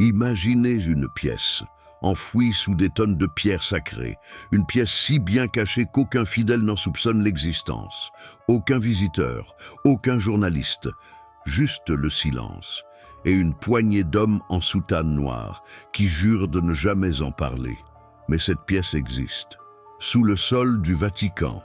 Imaginez une pièce, enfouie sous des tonnes de pierres sacrées, une pièce si bien cachée qu'aucun fidèle n'en soupçonne l'existence, aucun visiteur, aucun journaliste, juste le silence, et une poignée d'hommes en soutane noire qui jurent de ne jamais en parler. Mais cette pièce existe, sous le sol du Vatican.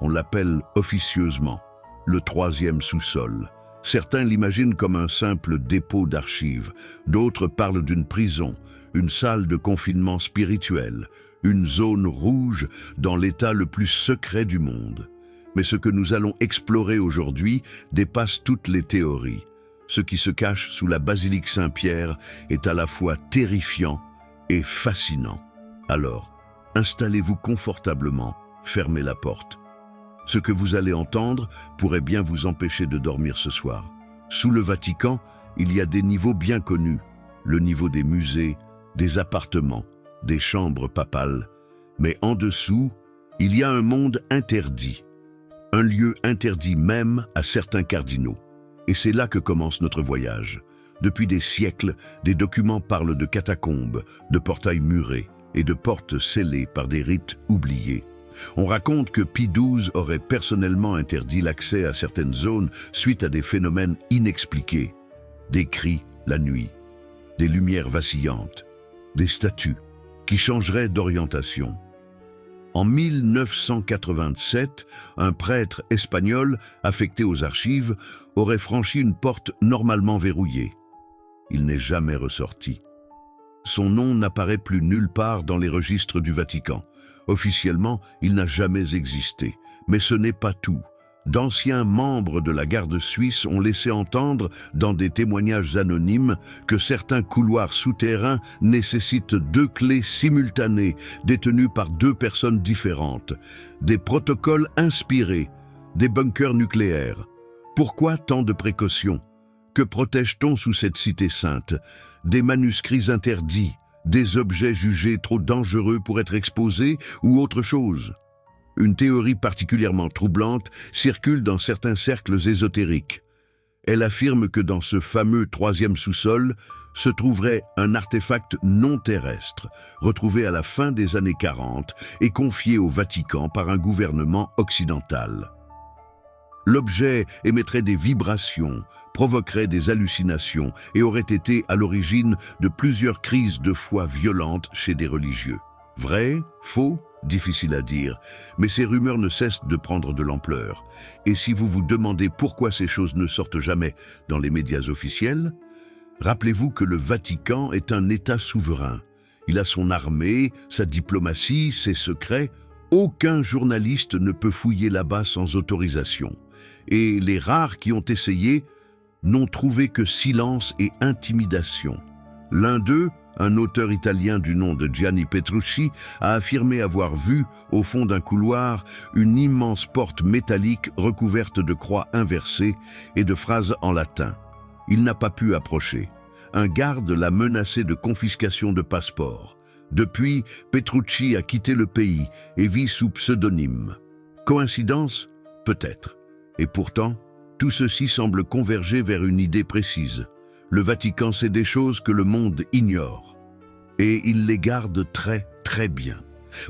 On l'appelle officieusement le troisième sous-sol. Certains l'imaginent comme un simple dépôt d'archives, d'autres parlent d'une prison, une salle de confinement spirituel, une zone rouge dans l'état le plus secret du monde. Mais ce que nous allons explorer aujourd'hui dépasse toutes les théories. Ce qui se cache sous la basilique Saint-Pierre est à la fois terrifiant et fascinant. Alors, installez-vous confortablement, fermez la porte. Ce que vous allez entendre pourrait bien vous empêcher de dormir ce soir. Sous le Vatican, il y a des niveaux bien connus, le niveau des musées, des appartements, des chambres papales. Mais en dessous, il y a un monde interdit, un lieu interdit même à certains cardinaux. Et c'est là que commence notre voyage. Depuis des siècles, des documents parlent de catacombes, de portails murés et de portes scellées par des rites oubliés. On raconte que Pie XII aurait personnellement interdit l'accès à certaines zones suite à des phénomènes inexpliqués. Des cris la nuit, des lumières vacillantes, des statues qui changeraient d'orientation. En 1987, un prêtre espagnol affecté aux archives aurait franchi une porte normalement verrouillée. Il n'est jamais ressorti. Son nom n'apparaît plus nulle part dans les registres du Vatican. Officiellement, il n'a jamais existé. Mais ce n'est pas tout. D'anciens membres de la garde suisse ont laissé entendre, dans des témoignages anonymes, que certains couloirs souterrains nécessitent 2 clés simultanées, détenues par 2 personnes différentes. Des protocoles inspirés, des bunkers nucléaires. Pourquoi tant de précautions? Que protège-t-on sous cette cité sainte? Des manuscrits interdits, des objets jugés trop dangereux pour être exposés ou autre chose? Une théorie particulièrement troublante circule dans certains cercles ésotériques. Elle affirme que dans ce fameux 3e sous-sol se trouverait un artefact non terrestre, retrouvé à la fin des années 40 et confié au Vatican par un gouvernement occidental. L'objet émettrait des vibrations, provoquerait des hallucinations et aurait été à l'origine de plusieurs crises de foi violentes chez des religieux. Vrai? Faux? Difficile à dire, mais ces rumeurs ne cessent de prendre de l'ampleur. Et si vous vous demandez pourquoi ces choses ne sortent jamais dans les médias officiels, rappelez-vous que le Vatican est un État souverain. Il a son armée, sa diplomatie, ses secrets. Aucun journaliste ne peut fouiller là-bas sans autorisation. Et les rares qui ont essayé n'ont trouvé que silence et intimidation. L'un d'eux, un auteur italien du nom de Gianni Petrucci, a affirmé avoir vu, au fond d'un couloir, une immense porte métallique recouverte de croix inversées et de phrases en latin. Il n'a pas pu approcher. Un garde l'a menacé de confiscation de passeport. Depuis, Petrucci a quitté le pays et vit sous pseudonyme. Coïncidence? Peut-être. Et pourtant, tout ceci semble converger vers une idée précise. Le Vatican sait des choses que le monde ignore. Et il les garde très, très bien.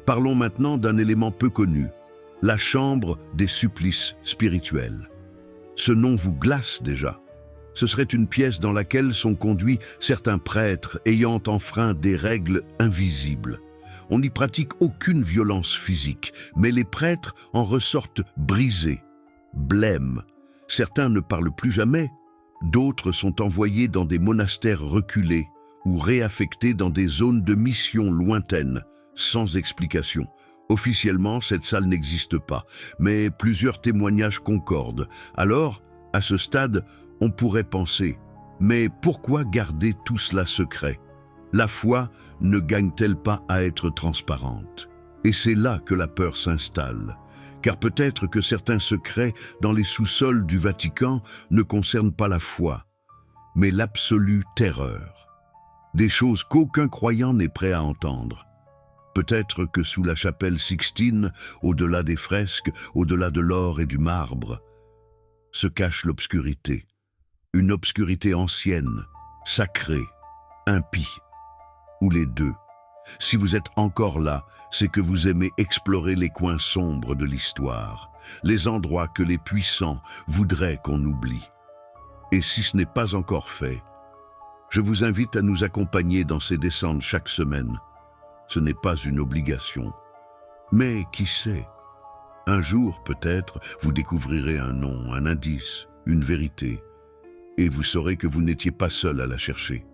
Parlons maintenant d'un élément peu connu, la chambre des supplices spirituels. Ce nom vous glace déjà. Ce serait une pièce dans laquelle sont conduits certains prêtres ayant enfreint des règles invisibles. On n'y pratique aucune violence physique, mais les prêtres en ressortent brisés, blêmes. Certains ne parlent plus jamais. D'autres sont envoyés dans des monastères reculés ou réaffectés dans des zones de mission lointaines, sans explication. Officiellement, cette salle n'existe pas, mais plusieurs témoignages concordent. Alors, à ce stade, on pourrait penser, mais pourquoi garder tout cela secret? La foi ne gagne-t-elle pas à être transparente? Et c'est là que la peur s'installe. Car peut-être que certains secrets dans les sous-sols du Vatican ne concernent pas la foi, mais l'absolue terreur. Des choses qu'aucun croyant n'est prêt à entendre. Peut-être que sous la chapelle Sixtine, au-delà des fresques, au-delà de l'or et du marbre, se cache l'obscurité. Une obscurité ancienne, sacrée, impie, ou les deux. Si vous êtes encore là, c'est que vous aimez explorer les coins sombres de l'histoire, les endroits que les puissants voudraient qu'on oublie. Et si ce n'est pas encore fait, je vous invite à nous accompagner dans ces descentes chaque semaine. Ce n'est pas une obligation. Mais qui sait, un jour peut-être, vous découvrirez un nom, un indice, une vérité, et vous saurez que vous n'étiez pas seul à la chercher.